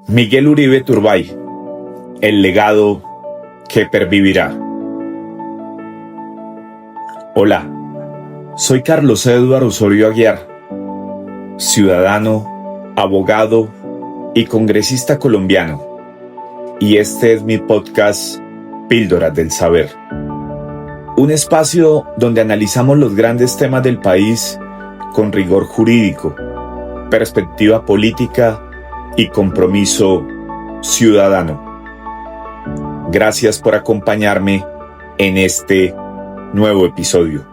Miguel Uribe Turbay, el legado que pervivirá. Hola, soy Carlos Eduardo Osorio Aguiar, ciudadano, abogado y congresista colombiano, y este es mi podcast Píldoras del Saber. Un espacio donde analizamos los grandes temas del país con rigor jurídico, perspectiva política y compromiso ciudadano. Gracias por acompañarme en este nuevo episodio.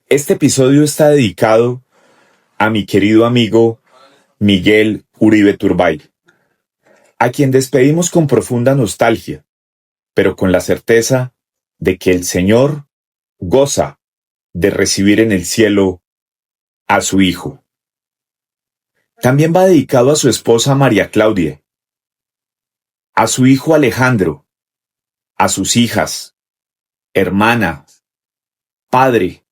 Este episodio está dedicado a mi querido amigo Miguel Uribe Turbay, a quien despedimos con profunda nostalgia, pero con la certeza de que el Señor goza de recibir en el cielo a su hijo. También va dedicado a su esposa María Claudia, a su hijo Alejandro, a sus hijas, hermana, padre,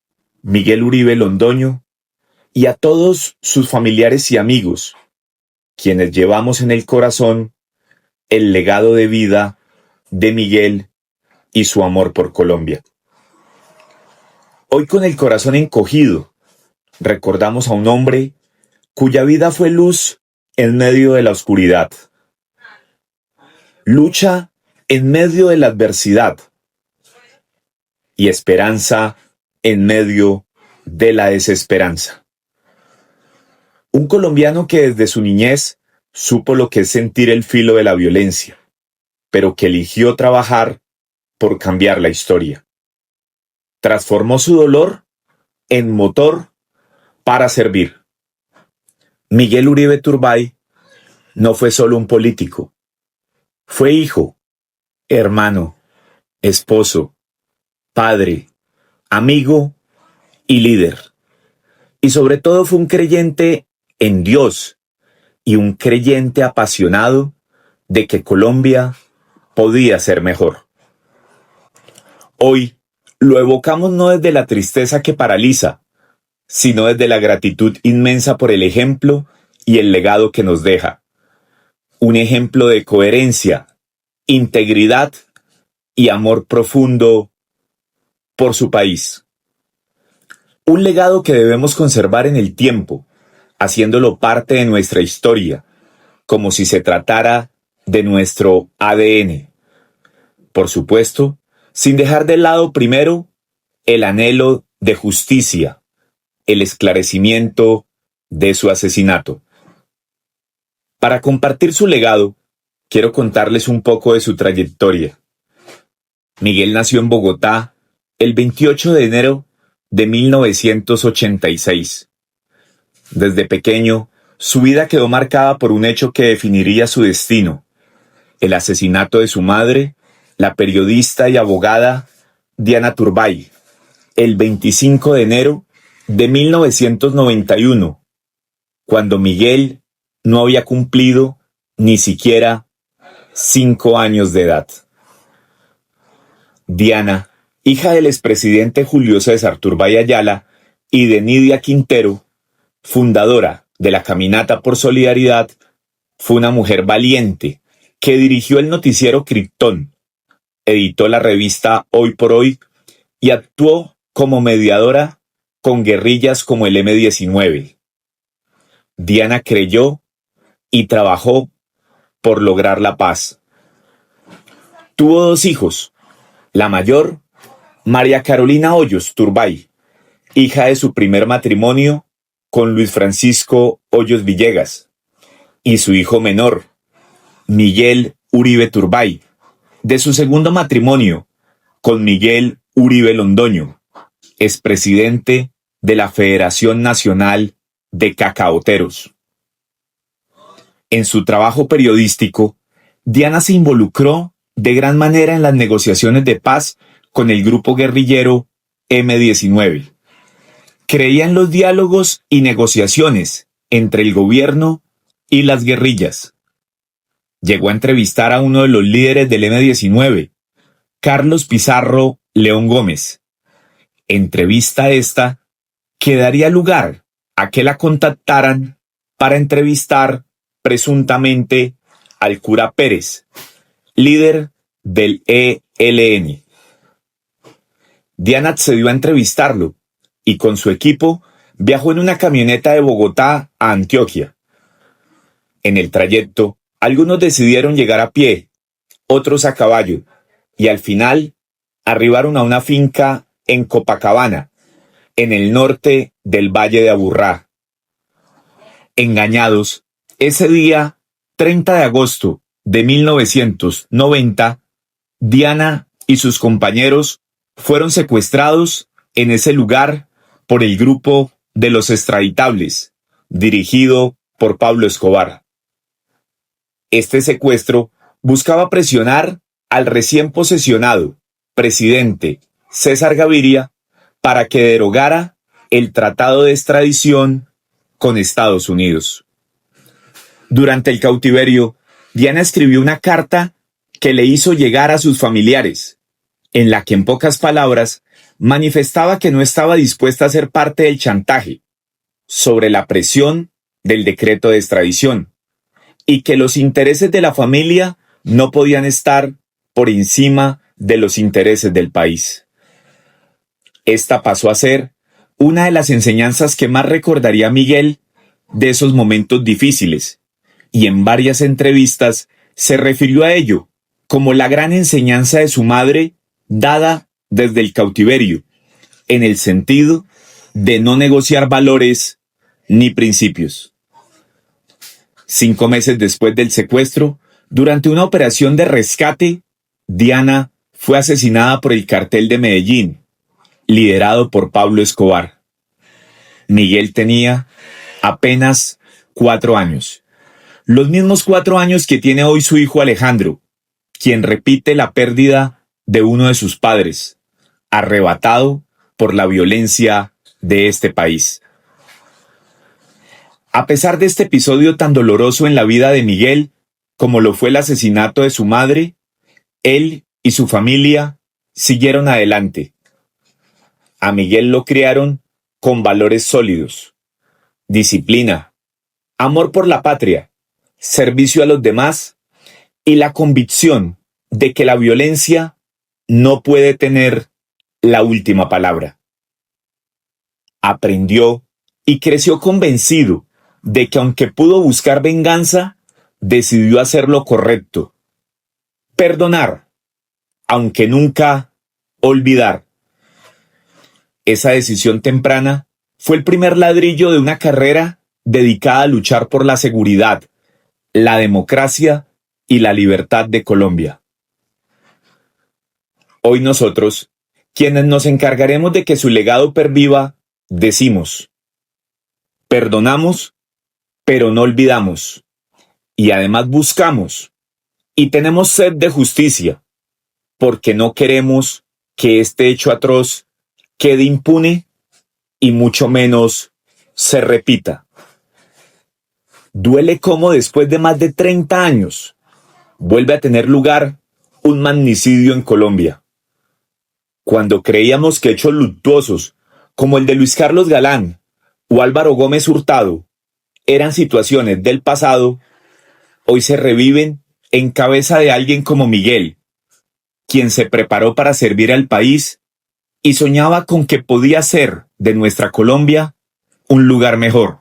Miguel Uribe Londoño, y a todos sus familiares y amigos, quienes llevamos en el corazón el legado de vida de Miguel y su amor por Colombia. Hoy, con el corazón encogido, recordamos a un hombre cuya vida fue luz en medio de la oscuridad, lucha en medio de la adversidad y esperanza en medio de la desesperanza. Un colombiano que desde su niñez supo lo que es sentir el filo de la violencia, pero que eligió trabajar por cambiar la historia. Transformó su dolor en motor para servir. Miguel Uribe Turbay no fue solo un político, fue hijo, hermano, esposo, padre, amigo y líder. Y sobre todo fue un creyente en Dios y un creyente apasionado de que Colombia podía ser mejor. Hoy lo evocamos no desde la tristeza que paraliza, sino desde la gratitud inmensa por el ejemplo y el legado que nos deja. Un ejemplo de coherencia, integridad y amor profundo por su país. Un legado que debemos conservar en el tiempo, haciéndolo parte de nuestra historia, como si se tratara de nuestro ADN. Por supuesto, sin dejar de lado primero el anhelo de justicia, el esclarecimiento de su asesinato. Para compartir su legado, quiero contarles un poco de su trayectoria. Miguel nació en Bogotá el 28 de enero de 1986. Desde pequeño, su vida quedó marcada por un hecho que definiría su destino: el asesinato de su madre, la periodista y abogada Diana Turbay, el 25 de enero de 1991, cuando Miguel no había cumplido ni siquiera 5 años de edad. Diana, hija del expresidente Julio César Turbay Ayala y de Nidia Quintero, fundadora de la Caminata por Solidaridad, fue una mujer valiente que dirigió el noticiero Krypton, editó la revista Hoy por Hoy y actuó como mediadora con guerrillas como el M-19. Diana creyó y trabajó por lograr la paz. Tuvo 2 hijos. La mayor, María Carolina Hoyos Turbay, hija de su primer matrimonio con Luis Francisco Hoyos Villegas, y su hijo menor, Miguel Uribe Turbay, de su segundo matrimonio con Miguel Uribe Londoño, expresidente de la Federación Nacional de Cacaoteros. En su trabajo periodístico, Diana se involucró de gran manera en las negociaciones de paz con el grupo guerrillero M-19. Creía en los diálogos y negociaciones entre el gobierno y las guerrillas. Llegó a entrevistar a uno de los líderes del M-19, Carlos Pizarro León Gómez. Entrevista esta que daría lugar a que la contactaran para entrevistar presuntamente al cura Pérez, líder del ELN. Diana accedió a entrevistarlo y con su equipo viajó en una camioneta de Bogotá a Antioquia. En el trayecto, algunos decidieron llegar a pie, otros a caballo, y al final arribaron a una finca en Copacabana, en el norte del Valle de Aburrá. Engañados, ese día, 30 de agosto de 1990, Diana y sus compañeros fueron secuestrados en ese lugar por el grupo de los extraditables, dirigido por Pablo Escobar. Este secuestro buscaba presionar al recién posesionado presidente César Gaviria para que derogara el tratado de extradición con Estados Unidos. Durante el cautiverio, Diana escribió una carta que le hizo llegar a sus familiares, en la que en pocas palabras manifestaba que no estaba dispuesta a ser parte del chantaje sobre la presión del decreto de extradición y que los intereses de la familia no podían estar por encima de los intereses del país. Esta pasó a ser una de las enseñanzas que más recordaría Miguel de esos momentos difíciles, y en varias entrevistas se refirió a ello como la gran enseñanza de su madre dada desde el cautiverio, en el sentido de no negociar valores ni principios. 5 meses después del secuestro, durante una operación de rescate, Diana fue asesinada por el cartel de Medellín, liderado por Pablo Escobar. Miguel tenía apenas 4 años, los mismos 4 años que tiene hoy su hijo Alejandro, quien repite la pérdida de uno de sus padres, arrebatado por la violencia de este país. A pesar de este episodio tan doloroso en la vida de Miguel, como lo fue el asesinato de su madre, él y su familia siguieron adelante. A Miguel lo criaron con valores sólidos: disciplina, amor por la patria, servicio a los demás y la convicción de que la violencia no puede tener la última palabra. Aprendió y creció convencido de que aunque pudo buscar venganza, decidió hacer lo correcto. Perdonar, aunque nunca olvidar. Esa decisión temprana fue el primer ladrillo de una carrera dedicada a luchar por la seguridad, la democracia y la libertad de Colombia. Hoy nosotros, quienes nos encargaremos de que su legado perviva, decimos: perdonamos, pero no olvidamos, y además buscamos y tenemos sed de justicia, porque no queremos que este hecho atroz quede impune y mucho menos se repita. Duele cómo después de más de 30 años vuelve a tener lugar un magnicidio en Colombia. Cuando creíamos que hechos luctuosos como el de Luis Carlos Galán o Álvaro Gómez Hurtado eran situaciones del pasado, hoy se reviven en cabeza de alguien como Miguel, quien se preparó para servir al país y soñaba con que podía ser de nuestra Colombia un lugar mejor.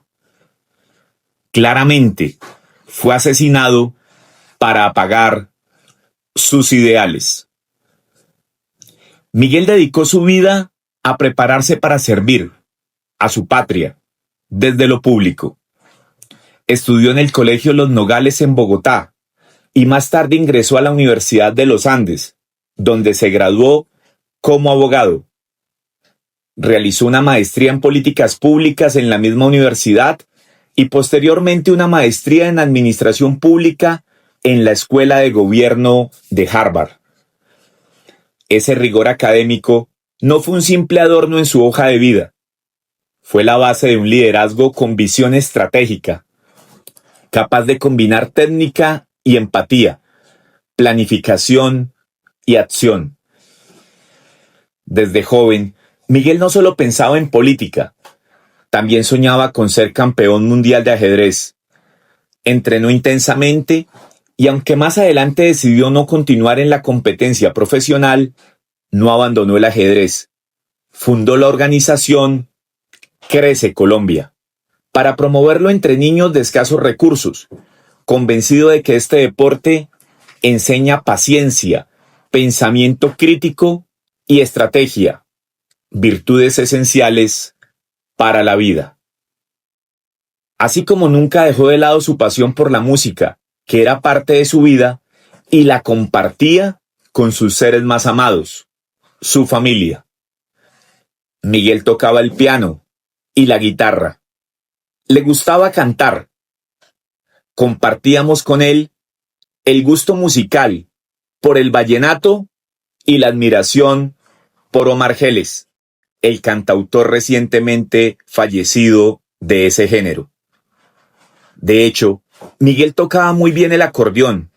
Claramente, fue asesinado para apagar sus ideales. Miguel dedicó su vida a prepararse para servir a su patria desde lo público. Estudió en el Colegio Los Nogales en Bogotá y más tarde ingresó a la Universidad de los Andes, donde se graduó como abogado. Realizó una maestría en políticas públicas en la misma universidad y posteriormente una maestría en administración pública en la Escuela de Gobierno de Harvard. Ese rigor académico no fue un simple adorno en su hoja de vida. Fue la base de un liderazgo con visión estratégica, capaz de combinar técnica y empatía, planificación y acción. Desde joven, Miguel no solo pensaba en política, también soñaba con ser campeón mundial de ajedrez. Entrenó intensamente y aunque más adelante decidió no continuar en la competencia profesional, no abandonó el ajedrez. Fundó la organización Crece Colombia para promoverlo entre niños de escasos recursos, convencido de que este deporte enseña paciencia, pensamiento crítico y estrategia, virtudes esenciales para la vida. Así como nunca dejó de lado su pasión por la música, que era parte de su vida, y la compartía con sus seres más amados, su familia. Miguel tocaba el piano y la guitarra. Le gustaba cantar. Compartíamos con él el gusto musical por el vallenato y la admiración por Omar Geles, el cantautor recientemente fallecido de ese género. De hecho, Miguel tocaba muy bien el acordeón,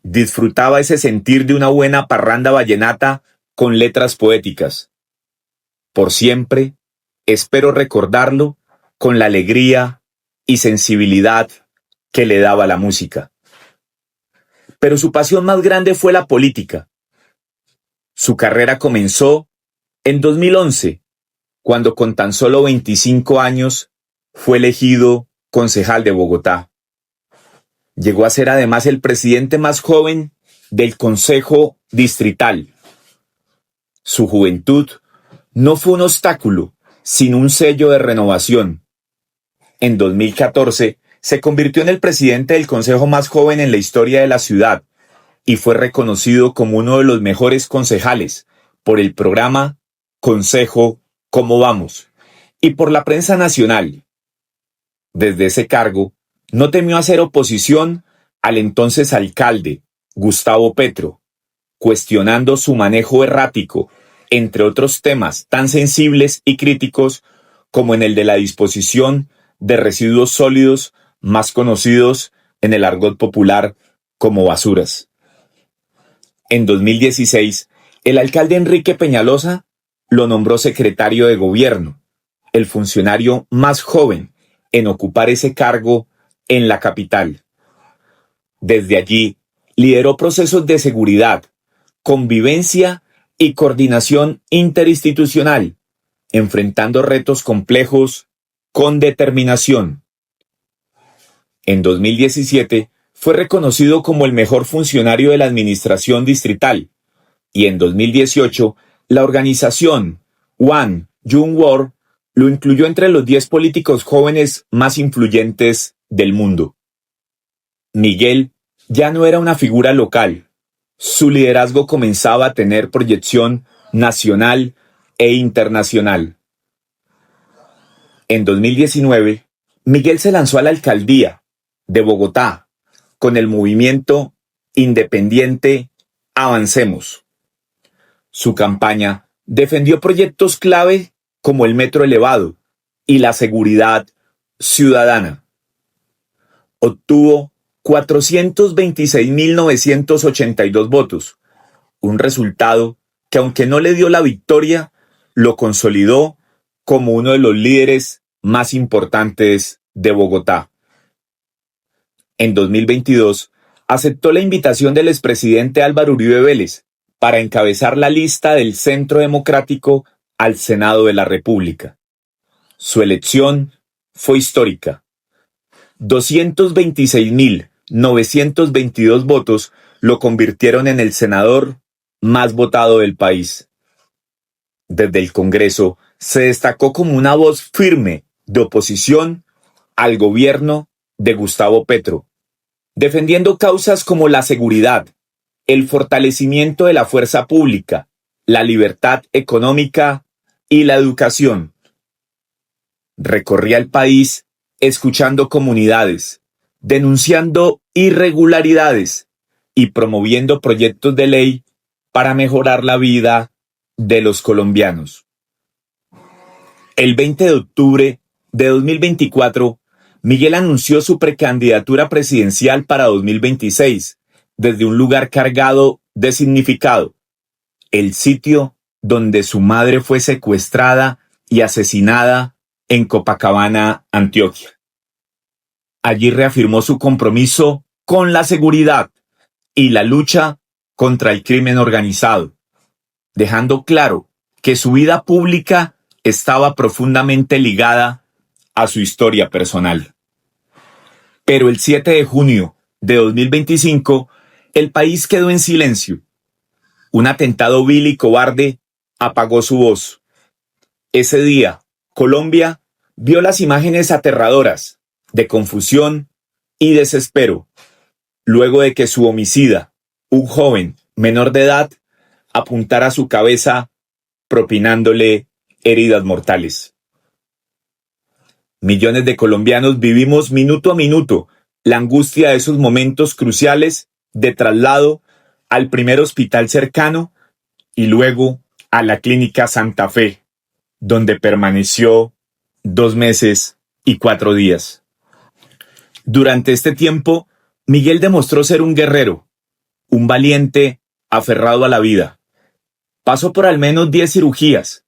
disfrutaba ese sentir de una buena parranda vallenata con letras poéticas. Por siempre, espero recordarlo con la alegría y sensibilidad que le daba la música. Pero su pasión más grande fue la política. Su carrera comenzó en 2011, cuando con tan solo 25 años fue elegido concejal de Bogotá. Llegó a ser además el presidente más joven del Consejo Distrital. Su juventud no fue un obstáculo, sino un sello de renovación. En 2014 se convirtió en el presidente del consejo más joven en la historia de la ciudad y fue reconocido como uno de los mejores concejales por el programa Consejo ¿Cómo vamos? Y por la prensa nacional. Desde ese cargo, no temió hacer oposición al entonces alcalde, Gustavo Petro, cuestionando su manejo errático, entre otros temas tan sensibles y críticos como en el de la disposición de residuos sólidos más conocidos en el argot popular como basuras. En 2016, el alcalde Enrique Peñalosa lo nombró secretario de gobierno, el funcionario más joven en ocupar ese cargo en la capital. Desde allí, lideró procesos de seguridad, convivencia y coordinación interinstitucional, enfrentando retos complejos con determinación. En 2017 fue reconocido como el mejor funcionario de la administración distrital y en 2018 la organización One Young World lo incluyó entre los 10 políticos jóvenes más influyentes del mundo. Miguel ya no era una figura local. Su liderazgo comenzaba a tener proyección nacional e internacional. En 2019, Miguel se lanzó a la alcaldía de Bogotá con el movimiento independiente Avancemos. Su campaña defendió proyectos clave como el metro elevado y la seguridad ciudadana. Obtuvo 426.982 votos, un resultado que aunque no le dio la victoria, lo consolidó como uno de los líderes más importantes de Bogotá. En 2022, aceptó la invitación del expresidente Álvaro Uribe Vélez para encabezar la lista del Centro Democrático al Senado de la República. Su elección fue histórica. 226.922 votos lo convirtieron en el senador más votado del país. Desde el Congreso se destacó como una voz firme de oposición al gobierno de Gustavo Petro, defendiendo causas como la seguridad, el fortalecimiento de la fuerza pública, la libertad económica y la educación. Recorría el país escuchando comunidades, denunciando irregularidades y promoviendo proyectos de ley para mejorar la vida de los colombianos. El 20 de octubre de 2024, Miguel anunció su precandidatura presidencial para 2026 desde un lugar cargado de significado, el sitio donde su madre fue secuestrada y asesinada en Copacabana, Antioquia. Allí reafirmó su compromiso con la seguridad y la lucha contra el crimen organizado, dejando claro que su vida pública estaba profundamente ligada a su historia personal. Pero el 7 de junio de 2025, el país quedó en silencio. Un atentado vil y cobarde apagó su voz. Ese día, Colombia vio las imágenes aterradoras de confusión y desespero, luego de que su homicida, un joven menor de edad, apuntara a su cabeza propinándole heridas mortales. Millones de colombianos vivimos minuto a minuto la angustia de esos momentos cruciales de traslado al primer hospital cercano y luego a la clínica Santa Fe, donde permaneció 2 meses y 4 días. Durante este tiempo, Miguel demostró ser un guerrero, un valiente aferrado a la vida. Pasó por al menos 10 cirugías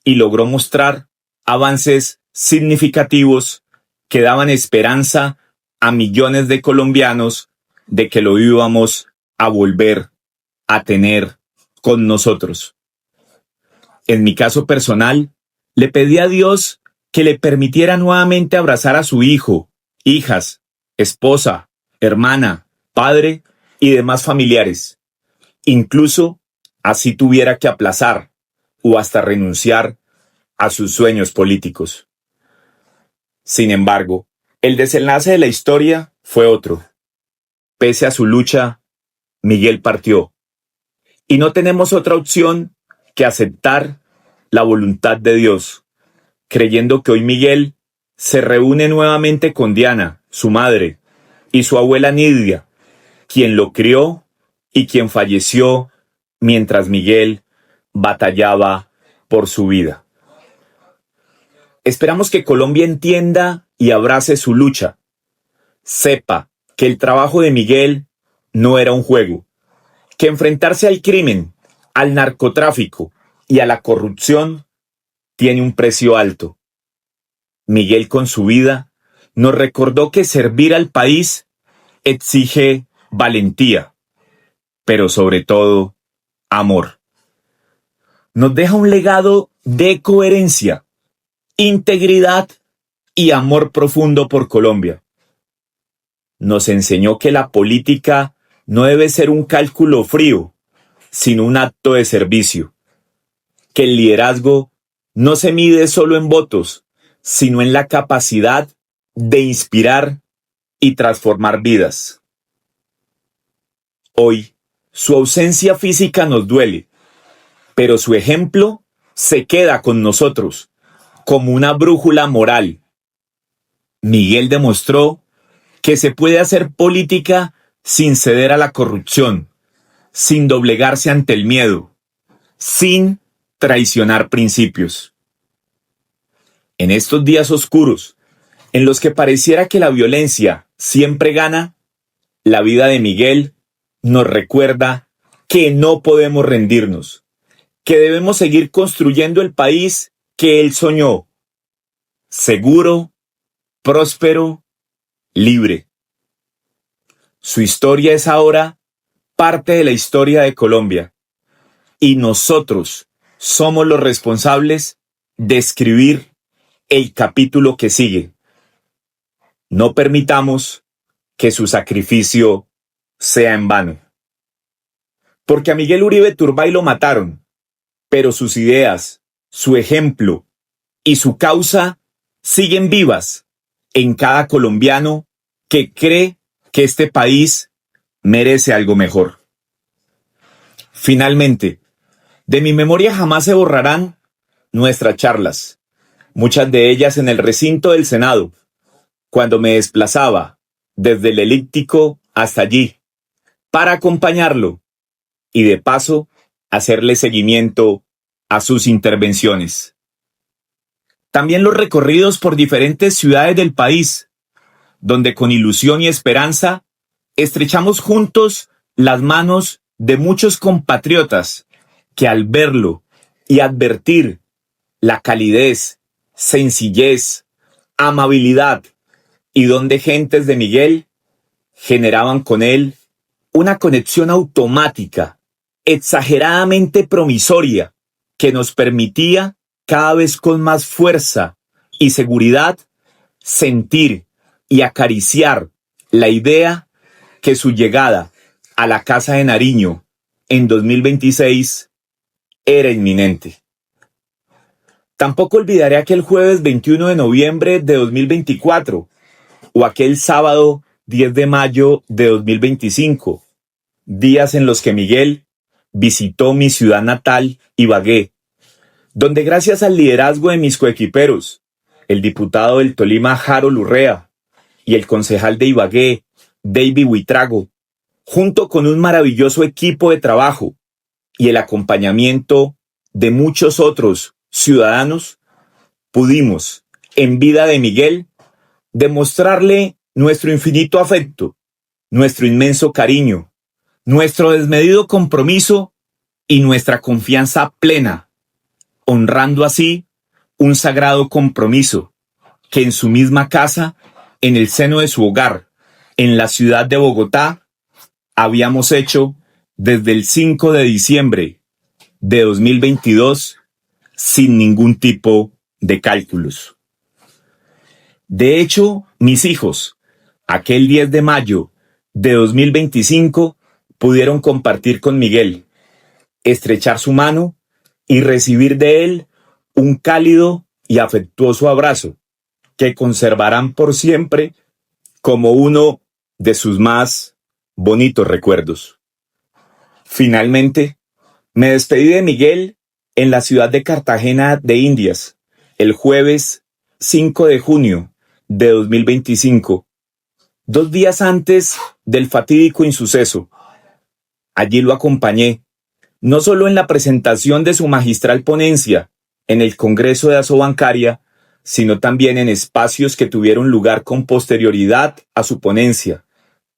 y logró mostrar avances significativos que daban esperanza a millones de colombianos de que lo íbamos a volver a tener con nosotros. En mi caso personal, le pedí a Dios que le permitiera nuevamente abrazar a su hijo, hijas, esposa, hermana, padre y demás familiares, incluso así tuviera que aplazar o hasta renunciar a sus sueños políticos. Sin embargo, el desenlace de la historia fue otro. Pese a su lucha, Miguel partió. Y no tenemos otra opción que aceptar la voluntad de Dios, creyendo que hoy Miguel se reúne nuevamente con Diana, su madre, y su abuela Nidia, quien lo crió y quien falleció mientras Miguel batallaba por su vida. Esperamos que Colombia entienda y abrace su lucha. Sepa que el trabajo de Miguel no era un juego, que enfrentarse al crimen, al narcotráfico y a la corrupción tiene un precio alto. Miguel con su vida nos recordó que servir al país exige valentía, pero sobre todo amor. Nos deja un legado de coherencia, integridad y amor profundo por Colombia. Nos enseñó que la política no debe ser un cálculo frío, sino un acto de servicio. Que el liderazgo no se mide solo en votos, sino en la capacidad de inspirar y transformar vidas. Hoy, su ausencia física nos duele, pero su ejemplo se queda con nosotros como una brújula moral. Miguel demostró que se puede hacer política sin ceder a la corrupción, sin doblegarse ante el miedo, sin traicionar principios. En estos días oscuros, en los que pareciera que la violencia siempre gana, la vida de Miguel nos recuerda que no podemos rendirnos, que debemos seguir construyendo el país que él soñó, seguro, próspero, libre. Su historia es ahora parte de la historia de Colombia y nosotros somos los responsables de escribir el capítulo que sigue. No permitamos que su sacrificio sea en vano. Porque a Miguel Uribe Turbay lo mataron, pero sus ideas, su ejemplo y su causa siguen vivas en cada colombiano que cree que este país merece algo mejor. Finalmente, de mi memoria jamás se borrarán nuestras charlas, muchas de ellas en el recinto del Senado, cuando me desplazaba desde el Elíptico hasta allí, para acompañarlo y de paso hacerle seguimiento a sus intervenciones. También los recorridos por diferentes ciudades del país, donde con ilusión y esperanza estrechamos juntos las manos de muchos compatriotas que al verlo y advertir la calidez, sencillez, amabilidad y donde gentes de Miguel generaban con él una conexión automática, exageradamente promisoria, que nos permitía cada vez con más fuerza y seguridad sentir y acariciar la idea que su llegada a la Casa de Nariño en 2026 era inminente. Tampoco olvidaré aquel jueves 21 de noviembre de 2024 o aquel sábado 10 de mayo de 2025, días en los que Miguel visitó mi ciudad natal, Ibagué, donde gracias al liderazgo de mis coequiperos, el diputado del Tolima Harold Urrea y el concejal de Ibagué, David Buitrago, junto con un maravilloso equipo de trabajo y el acompañamiento de muchos otros ciudadanos, pudimos, en vida de Miguel, demostrarle nuestro infinito afecto, nuestro inmenso cariño, nuestro desmedido compromiso y nuestra confianza plena, honrando así un sagrado compromiso que en su misma casa, en el seno de su hogar, en la ciudad de Bogotá, habíamos hecho desde el 5 de diciembre de 2022 sin ningún tipo de cálculos. De hecho, mis hijos, aquel 10 de mayo de 2025, pudieron compartir con Miguel, estrechar su mano y recibir de él un cálido y afectuoso abrazo que conservarán por siempre como uno de sus más bonitos recuerdos. Finalmente, me despedí de Miguel en la ciudad de Cartagena de Indias el jueves 5 de junio de 2025, 2 días antes del fatídico insuceso. Allí lo acompañé, no solo en la presentación de su magistral ponencia en el Congreso de Asobancaria, sino también en espacios que tuvieron lugar con posterioridad a su ponencia,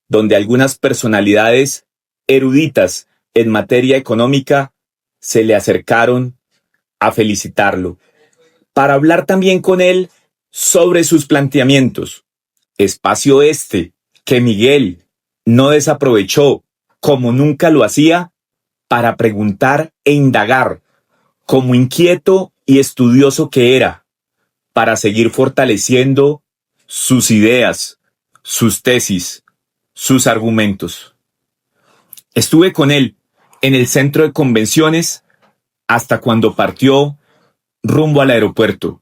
donde algunas personalidades eruditas en materia económica se le acercaron a felicitarlo, para hablar también con él sobre sus planteamientos. Espacio este que Miguel no desaprovechó, como nunca lo hacía, para preguntar e indagar, como inquieto y estudioso que era, para seguir fortaleciendo sus ideas, sus tesis, sus argumentos. Estuve con él en el centro de convenciones hasta cuando partió rumbo al aeropuerto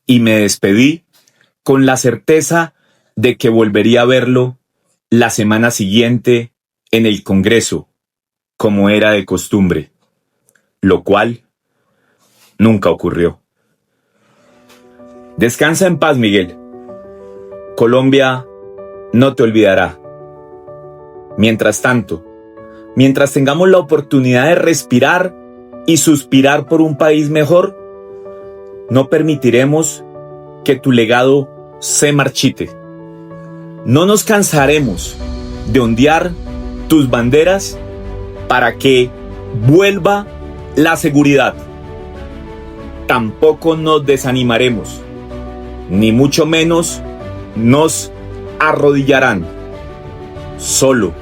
y me despedí con la certeza de que volvería a verlo la semana siguiente en el Congreso, como era de costumbre, lo cual nunca ocurrió. Descansa en paz, Miguel. Colombia no te olvidará. Mientras tanto, mientras tengamos la oportunidad de respirar y suspirar por un país mejor, no permitiremos que tu legado se marchite. No nos cansaremos de ondear tus banderas para que vuelva la seguridad. Tampoco nos desanimaremos, ni mucho menos nos arrodillarán. Solo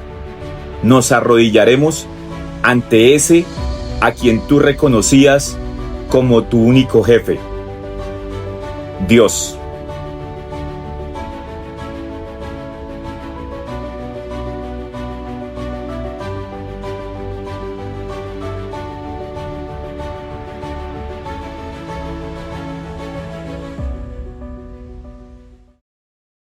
nos arrodillaremos ante ese a quien tú reconocías como tu único jefe, Dios.